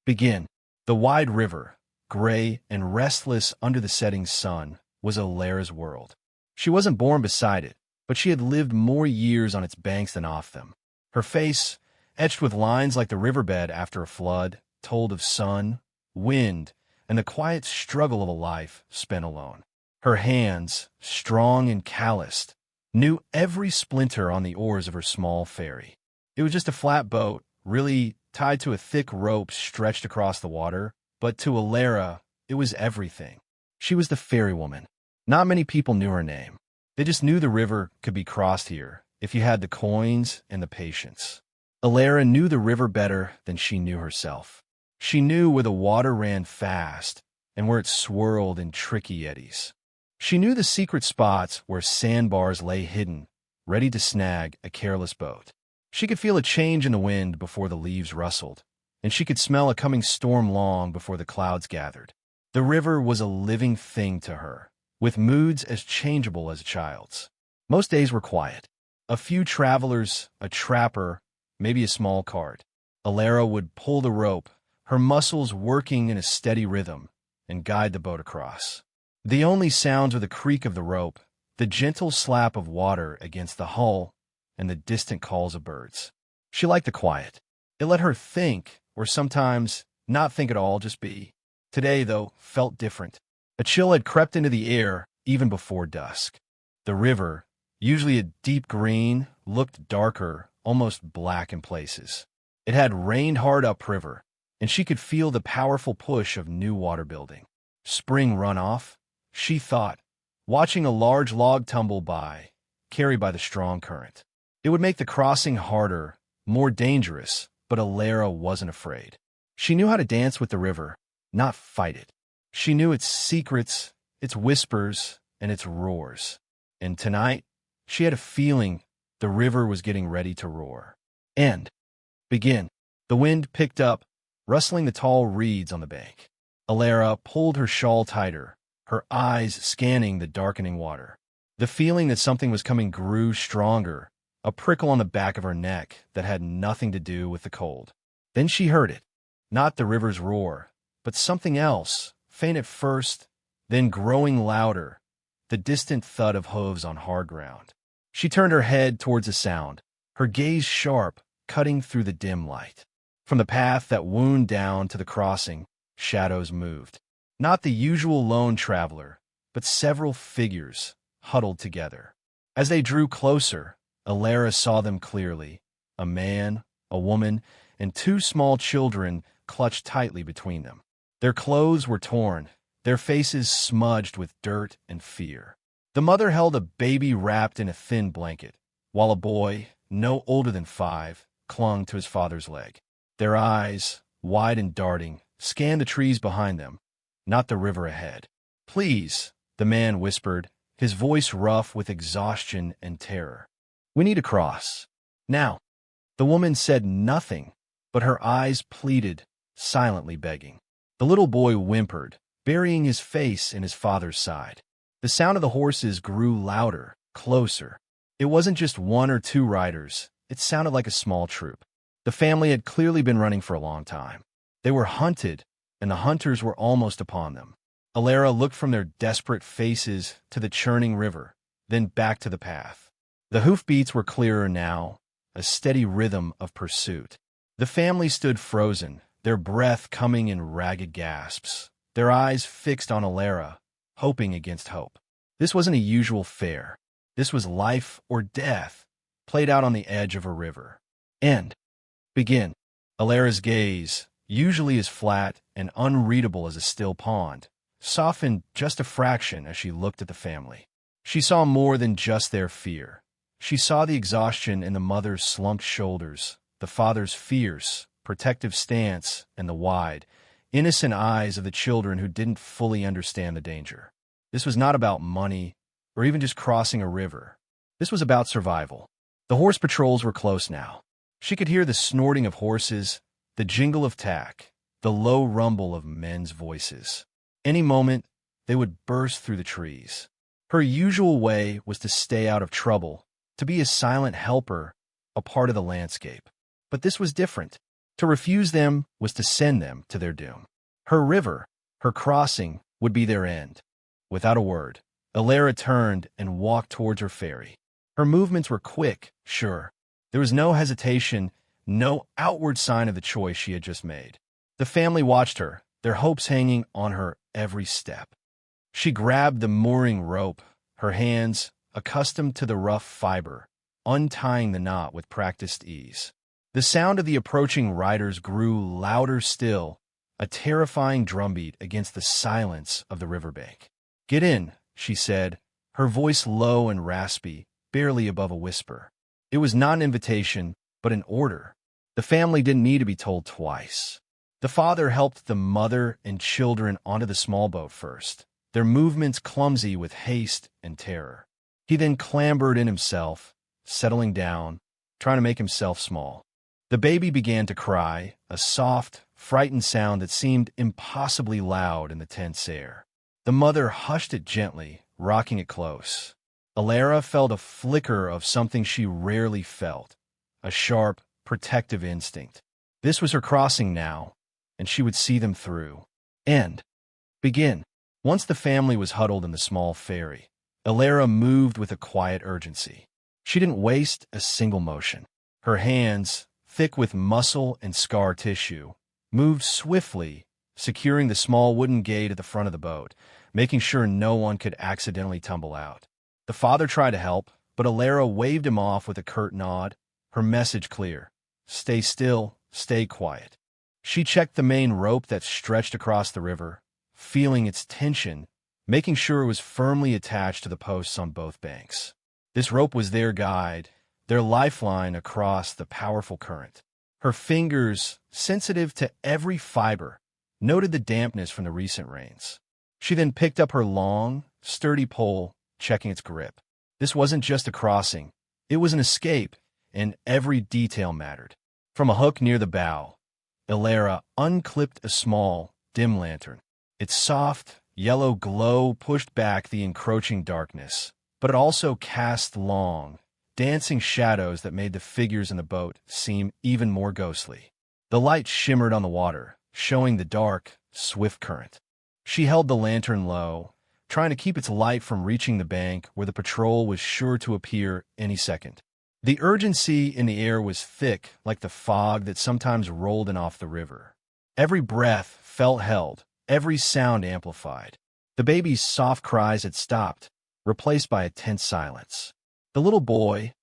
Begin. The wide river, gray and restless under the setting sun, was Alara's world. She wasn't born beside it, but she had lived more years on its banks than off them. Her face, etched with lines like the riverbed after a flood, told of sun, wind, and the quiet struggle of a life spent alone. Her hands, strong and calloused, knew every splinter on the oars of her small ferry. It was just a flat boat, really tied to a thick rope stretched across the water, but to Alara, it was everything. She was the ferrywoman. Not many people knew her name. They just knew the river could be crossed here if you had the coins and the patience. Alara knew the river better than she knew herself. She knew where the water ran fast and where it swirled in tricky eddies. She knew the secret spots where sandbars lay hidden, ready to snag a careless boat. She could feel a change in the wind before the leaves rustled, and she could smell a coming storm long before the clouds gathered. The river was a living thing to her, with moods as changeable as a child's. Most days were quiet. A few travelers, a trapper, maybe a small cart. Alara would pull the rope, her muscles working in a steady rhythm, and guide the boat across. The only sounds were the creak of the rope, the gentle slap of water against the hull, and the distant calls of birds. She liked the quiet. It let her think, or sometimes not think at all, just be. Today, though, felt different. A chill had crept into the air even before dusk. The river, usually a deep green, looked darker, almost black in places. It had rained hard upriver, and she could feel the powerful push of new water building. Spring runoff, she thought, watching a large log tumble by, carried by the strong current. It would make the crossing harder, more dangerous, but Alara wasn't afraid. She knew how to dance with the river, not fight it. She knew its secrets, its whispers, and its roars. And tonight, she had a feeling the river was getting ready to roar. And begin. The wind picked up, rustling the tall reeds on the bank. Alara pulled her shawl tighter, her eyes scanning the darkening water. The feeling that something was coming grew stronger, a prickle on the back of her neck that had nothing to do with the cold. Then she heard it, not the river's roar, but something else, faint at first, then growing louder, the distant thud of hooves on hard ground. She turned her head towards the sound, her gaze sharp, cutting through the dim light. From the path that wound down to the crossing, shadows moved. Not the usual lone traveler, but several figures huddled together. As they drew closer, Alara saw them clearly, a man, a woman, and two small children clutched tightly between them. Their clothes were torn, their faces smudged with dirt and fear. The mother held a baby wrapped in a thin blanket, while a boy, no older than 5, clung to his father's leg. Their eyes, wide and darting, scanned the trees behind them, not the river ahead. "Please," the man whispered, his voice rough with exhaustion and terror. "We need to cross. Now." The woman said nothing, but her eyes pleaded, silently begging. The little boy whimpered, burying his face in his father's side. The sound of the horses grew louder, closer. It wasn't just one or two riders. It sounded like a small troop. The family had clearly been running for a long time. They were hunted, and the hunters were almost upon them. Alara looked from their desperate faces to the churning river, then back to the path. The hoofbeats were clearer now, a steady rhythm of pursuit. The family stood frozen, their breath coming in ragged gasps, their eyes fixed on Alara, hoping against hope. This wasn't a usual fare. This was life or death, played out on the edge of a river. End. Begin. Alara's gaze, usually as flat and unreadable as a still pond, softened just a fraction as she looked at the family. She saw more than just their fear. She saw the exhaustion in the mother's slumped shoulders, the father's fierce, protective stance, and the wide, innocent eyes of the children who didn't fully understand the danger. This was not about money or even just crossing a river. This was about survival. The horse patrols were close now. She could hear the snorting of horses, the jingle of tack, the low rumble of men's voices. Any moment, they would burst through the trees. Her usual way was to stay out of trouble, to be a silent helper, a part of the landscape. But this was different. To refuse them was to send them to their doom. Her river, her crossing, would be their end. Without a word, Alara turned and walked towards her ferry. Her movements were quick, sure. There was no hesitation, no outward sign of the choice she had just made. The family watched her, their hopes hanging on her every step. She grabbed the mooring rope, her hands, accustomed to the rough fiber, untying the knot with practiced ease. The sound of the approaching riders grew louder still, a terrifying drumbeat against the silence of the riverbank. "Get in," she said, her voice low and raspy, barely above a whisper. It was not an invitation, but an order. The family didn't need to be told twice. The father helped the mother and children onto the small boat first, their movements clumsy with haste and terror. He then clambered in himself, settling down, trying to make himself small. The baby began to cry, a soft, frightened sound that seemed impossibly loud in the tense air. The mother hushed it gently, rocking it close. Alara felt a flicker of something she rarely felt, a sharp, protective instinct. This was her crossing now, and she would see them through. And begin. Once the family was huddled in the small ferry, Alara moved with a quiet urgency. She didn't waste a single motion. Her hands, thick with muscle and scar tissue, moved swiftly, securing the small wooden gate at the front of the boat, making sure no one could accidentally tumble out. The father tried to help, but Alara waved him off with a curt nod, her message clear. Stay still, stay quiet. She checked the main rope that stretched across the river, feeling its tension, making sure it was firmly attached to the posts on both banks. This rope was their guide, their lifeline across the powerful current. Her fingers, sensitive to every fiber, noted the dampness from the recent rains. She then picked up her long, sturdy pole, checking its grip. This wasn't just a crossing. It was an escape, and every detail mattered. From a hook near the bow, Alara unclipped a small, dim lantern. Its soft, yellow glow pushed back the encroaching darkness, but it also cast long, dancing shadows that made the figures in the boat seem even more ghostly. The light shimmered on the water, showing the dark, swift current. She held the lantern low, trying to keep its light from reaching the bank where the patrol was sure to appear any second. The urgency in the air was thick like the fog that sometimes rolled in off the river. Every breath felt held, every sound amplified. The baby's soft cries had stopped, replaced by a tense silence. The little boy,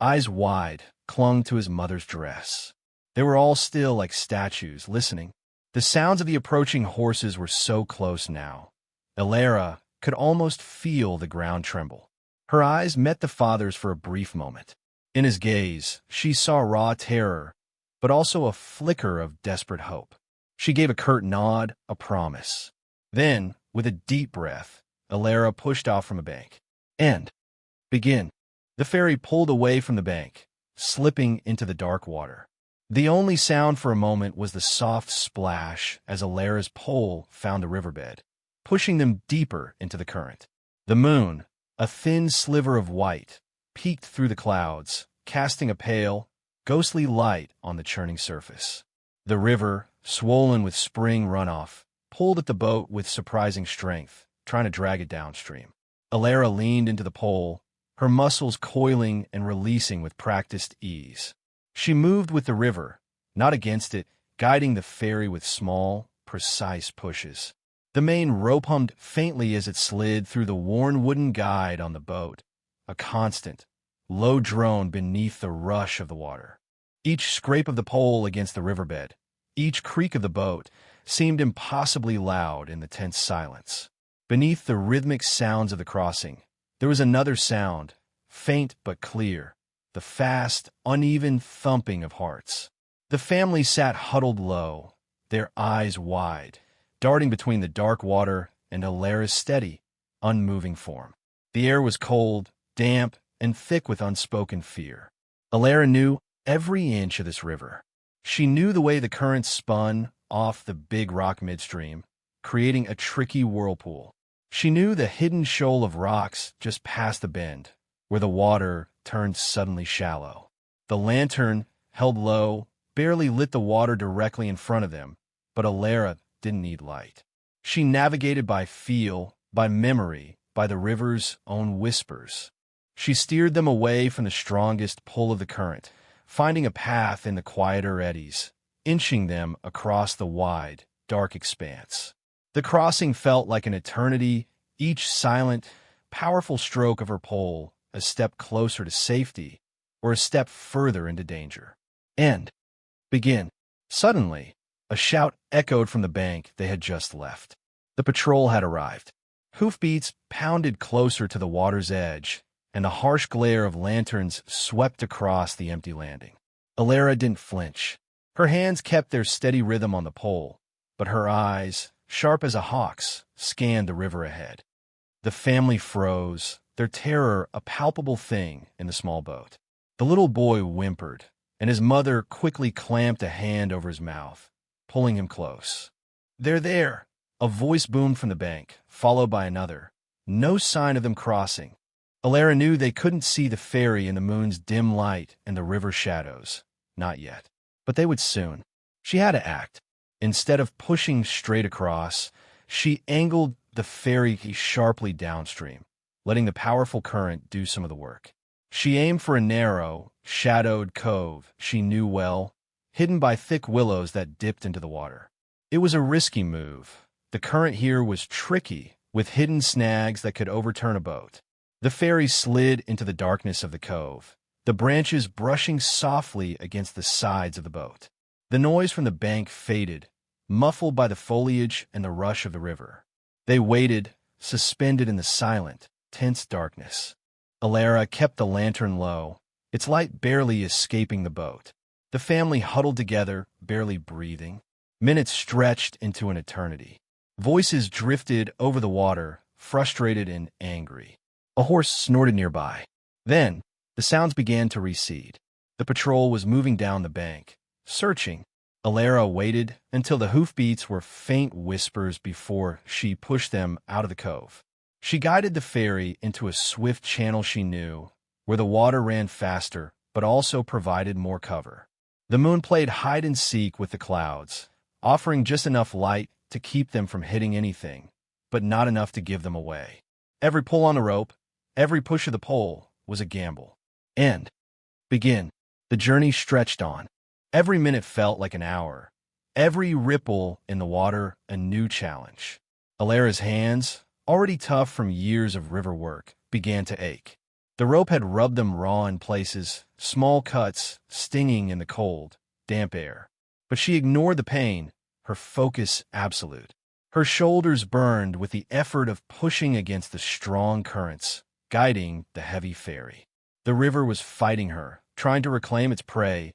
eyes wide, clung to his mother's dress. They were all still like statues, listening. The sounds of the approaching horses were so close now. Alara could almost feel the ground tremble. Her eyes met the father's for a brief moment. In his gaze, she saw raw terror, but also a flicker of desperate hope. She gave a curt nod, a promise. Then, with a deep breath, Alara pushed off from a bank. And begin. The ferry pulled away from the bank, slipping into the dark water. The only sound for a moment was the soft splash as Alara's pole found the riverbed, pushing them deeper into the current. The moon, a thin sliver of white, peeked through the clouds, casting a pale, ghostly light on the churning surface. The river, swollen with spring runoff, pulled at the boat with surprising strength, trying to drag it downstream. Alara leaned into the pole, her muscles coiling and releasing with practiced ease. She moved with the river, not against it, guiding the ferry with small, precise pushes. The main rope hummed faintly as it slid through the worn wooden guide on the boat, a constant, low drone beneath the rush of the water. Each scrape of the pole against the riverbed, each creak of the boat, seemed impossibly loud in the tense silence. Beneath the rhythmic sounds of the crossing, there was another sound, faint but clear, the fast, uneven thumping of hearts. The family sat huddled low, their eyes wide, darting between the dark water and Alara's steady, unmoving form. The air was cold, damp, and thick with unspoken fear. Alara knew every inch of this river. She knew the way the current spun off the big rock midstream, creating a tricky whirlpool. She knew the hidden shoal of rocks just past the bend, where the water turned suddenly shallow. The lantern, held low, barely lit the water directly in front of them, but Alara didn't need light. She navigated by feel, by memory, by the river's own whispers. She steered them away from the strongest pull of the current, finding a path in the quieter eddies, inching them across the wide, dark expanse. The crossing felt like an eternity, each silent, powerful stroke of her pole a step closer to safety or a step further into danger. End. Begin. Suddenly, a shout echoed from the bank they had just left. The patrol had arrived. Hoofbeats pounded closer to the water's edge, and the harsh glare of lanterns swept across the empty landing. Alara didn't flinch. Her hands kept their steady rhythm on the pole, but her eyes, sharp as a hawk's, scanned the river ahead. The family froze, their terror a palpable thing in the small boat. The little boy whimpered, and his mother quickly clamped a hand over his mouth, pulling him close. "They're there!" A voice boomed from the bank, followed by another. No sign of them crossing. Alara knew they couldn't see the ferry in the moon's dim light and the river shadows. Not yet. But they would soon. She had to act. Instead of pushing straight across, she angled the ferry sharply downstream, letting the powerful current do some of the work. She aimed for a narrow, shadowed cove she knew well, hidden by thick willows that dipped into the water. It was a risky move. The current here was tricky, with hidden snags that could overturn a boat. The ferry slid into the darkness of the cove, the branches brushing softly against the sides of the boat. The noise from the bank faded, muffled by the foliage and the rush of the river. They waited, suspended in the silent, tense darkness. Alara kept the lantern low, its light barely escaping the boat. The family huddled together, barely breathing. Minutes stretched into an eternity. Voices drifted over the water, frustrated and angry. A horse snorted nearby. Then, the sounds began to recede. The patrol was moving down the bank, searching. Alara waited until the hoofbeats were faint whispers before she pushed them out of the cove. She guided the ferry into a swift channel she knew, where the water ran faster but also provided more cover. The moon played hide-and-seek with the clouds, offering just enough light to keep them from hitting anything, but not enough to give them away. Every pull on the rope, every push of the pole was a gamble. End. Begin. The journey stretched on. Every minute felt like an hour. Every ripple in the water a new challenge. Alara's hands, already tough from years of river work, began to ache. The rope had rubbed them raw in places, small cuts stinging in the cold, damp air. But she ignored the pain, her focus absolute. Her shoulders burned with the effort of pushing against the strong currents, guiding the heavy ferry. The river was fighting her, trying to reclaim its prey,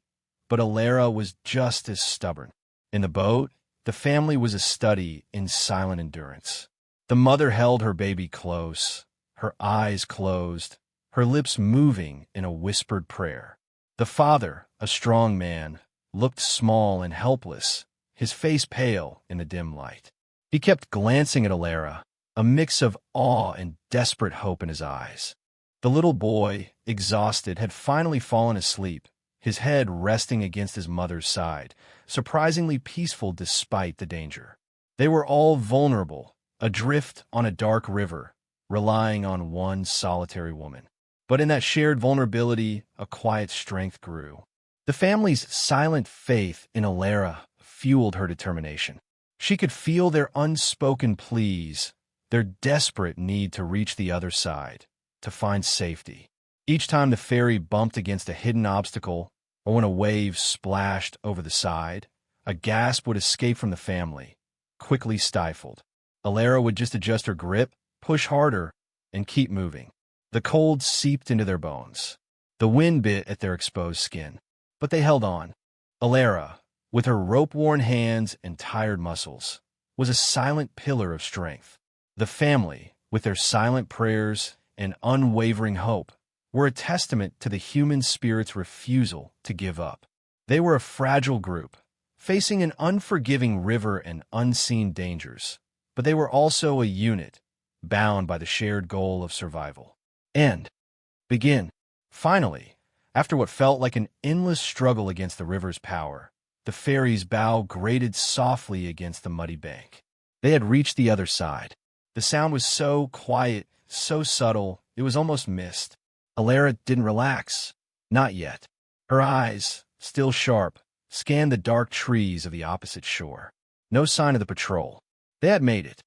but Alara was just as stubborn. In the boat, the family was a study in silent endurance. The mother held her baby close, her eyes closed, her lips moving in a whispered prayer. The father, a strong man, looked small and helpless, his face pale in the dim light. He kept glancing at Alara, a mix of awe and desperate hope in his eyes. The little boy, exhausted, had finally fallen asleep, his head resting against his mother's side, surprisingly peaceful despite the danger. They were all vulnerable, adrift on a dark river, relying on one solitary woman. But in that shared vulnerability, a quiet strength grew. The family's silent faith in Alara fueled her determination. She could feel their unspoken pleas, their desperate need to reach the other side, to find safety. Each time the ferry bumped against a hidden obstacle, or when a wave splashed over the side, a gasp would escape from the family, quickly stifled. Alara would just adjust her grip, push harder, and keep moving. The cold seeped into their bones. The wind bit at their exposed skin. But they held on. Alara, with her rope-worn hands and tired muscles, was a silent pillar of strength. The family, with their silent prayers and unwavering hope, were a testament to the human spirit's refusal to give up. They were a fragile group, facing an unforgiving river and unseen dangers, but they were also a unit, bound by the shared goal of survival. End. Begin. Finally, after what felt like an endless struggle against the river's power, the ferry's bow grated softly against the muddy bank. They had reached the other side. The sound was so quiet, so subtle, it was almost mist. Alara didn't relax. Not yet. Her eyes, still sharp, scanned the dark trees of the opposite shore. No sign of the patrol. They had made it.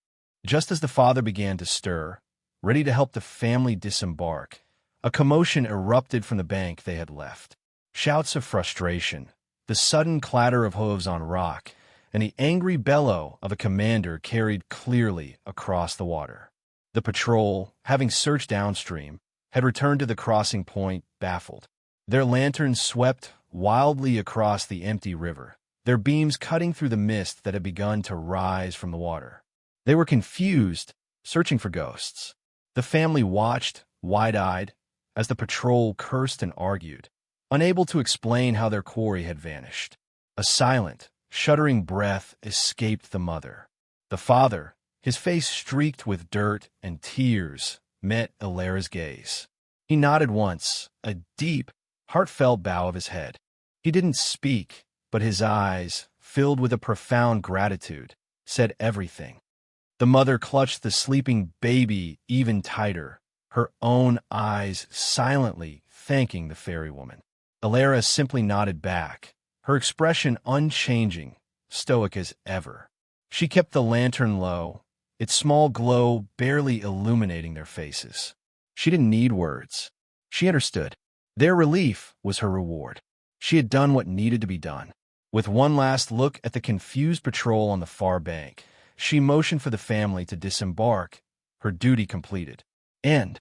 Just as the father began to stir, ready to help the family disembark, a commotion erupted from the bank they had left. Shouts of frustration, the sudden clatter of hooves on rock, and the angry bellow of a commander carried clearly across the water. The patrol, having searched downstream, had returned to the crossing point, baffled. Their lanterns swept wildly across the empty river, their beams cutting through the mist that had begun to rise from the water. They were confused, searching for ghosts. The family watched, wide-eyed, as the patrol cursed and argued, unable to explain how their quarry had vanished. A silent, shuddering breath escaped the mother. The father, his face streaked with dirt and tears, met Alara's gaze. He nodded once, a deep, heartfelt bow of his head. He didn't speak, but his eyes, filled with a profound gratitude, said everything. The mother clutched the sleeping baby even tighter, her own eyes silently thanking the fairy woman. Alara simply nodded back, her expression unchanging, stoic as ever. She kept the lantern low, its small glow barely illuminating their faces. She didn't need words. She understood. Their relief was her reward. She had done what needed to be done. With one last look at the confused patrol on the far bank, she motioned for the family to disembark, her duty completed. And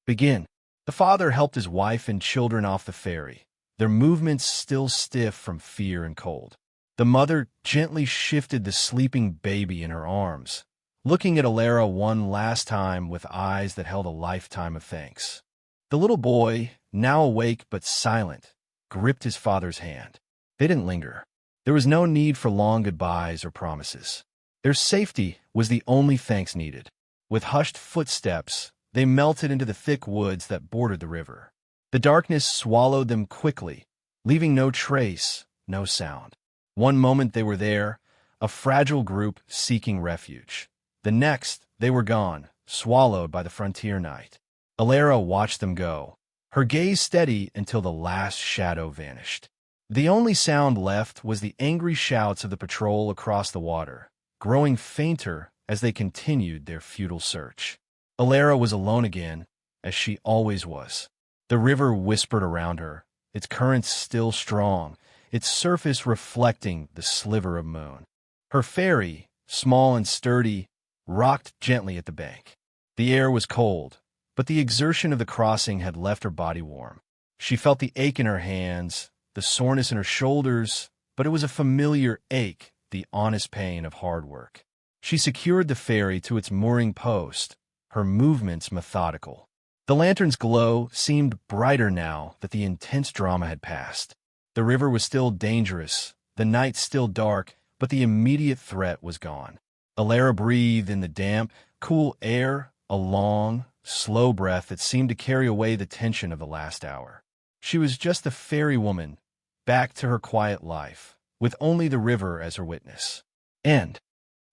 begin. The father helped his wife and children off the ferry, their movements still stiff from fear and cold. The mother gently shifted the sleeping baby in her arms, looking at Alara one last time with eyes that held a lifetime of thanks. The little boy, now awake but silent, gripped his father's hand. They didn't linger. There was no need for long goodbyes or promises. Their safety was the only thanks needed. With hushed footsteps, they melted into the thick woods that bordered the river. The darkness swallowed them quickly, leaving no trace, no sound. One moment they were there, a fragile group seeking refuge. The next, they were gone, swallowed by the frontier night. Alara watched them go, her gaze steady until the last shadow vanished. The only sound left was the angry shouts of the patrol across the water, growing fainter as they continued their futile search. Alara was alone again, as she always was. The river whispered around her, its currents still strong, its surface reflecting the sliver of moon. Her ferry, small and sturdy, rocked gently at the bank. The air was cold, but the exertion of the crossing had left her body warm. She felt the ache in her hands, the soreness in her shoulders, but it was a familiar ache, the honest pain of hard work. She secured the ferry to its mooring post, her movements methodical. The lantern's glow seemed brighter now that the intense drama had passed. The river was still dangerous, the night still dark, but the immediate threat was gone. Alara breathed in the damp, cool air, a long, slow breath that seemed to carry away the tension of the last hour. She was just the ferry woman, back to her quiet life, with only the river as her witness. And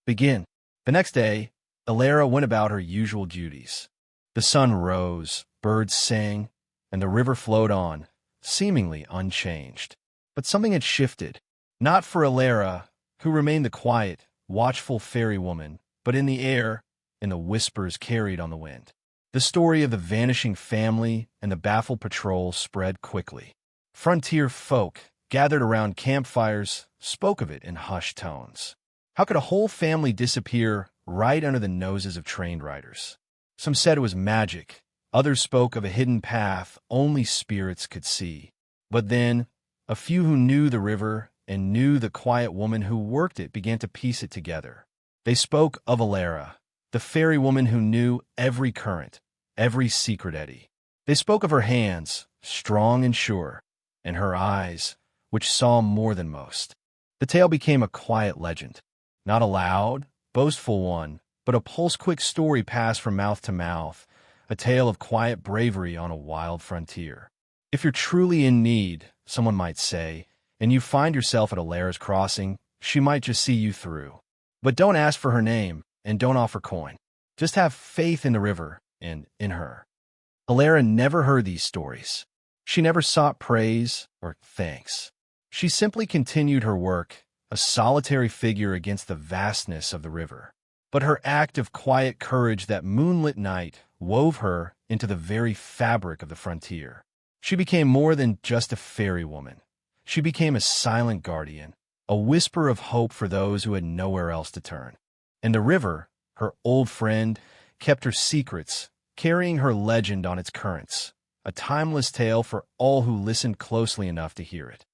begin. The next day, Alara went about her usual duties. The sun rose, birds sang, and the river flowed on, seemingly unchanged. But something had shifted, not for Alara, who remained the quiet, watchful ferry woman, but in the air, in the whispers carried on the wind. The story of the vanishing family and the baffled patrol spread quickly. Frontier folk, gathered around campfires, spoke of it in hushed tones. How could a whole family disappear right under the noses of trained riders? Some said it was magic. Others spoke of a hidden path only spirits could see. But then, a few who knew the river and knew the quiet woman who worked it began to piece it together. They spoke of Alara, the fairy woman who knew every current, every secret eddy. They spoke of her hands, strong and sure, and her eyes, which saw more than most. The tale became a quiet legend, not a loud, boastful one, but a pulse-quick story passed from mouth to mouth, a tale of quiet bravery on a wild frontier. If you're truly in need, someone might say, and you find yourself at Alara's crossing, she might just see you through. But don't ask for her name, and don't offer coin. Just have faith in the river and in her. Alara never heard these stories. She never sought praise or thanks. She simply continued her work, a solitary figure against the vastness of the river. But her act of quiet courage that moonlit night wove her into the very fabric of the frontier. She became more than just a ferry woman. She became a silent guardian, a whisper of hope for those who had nowhere else to turn. And the river, her old friend, kept her secrets, carrying her legend on its currents, a timeless tale for all who listened closely enough to hear it.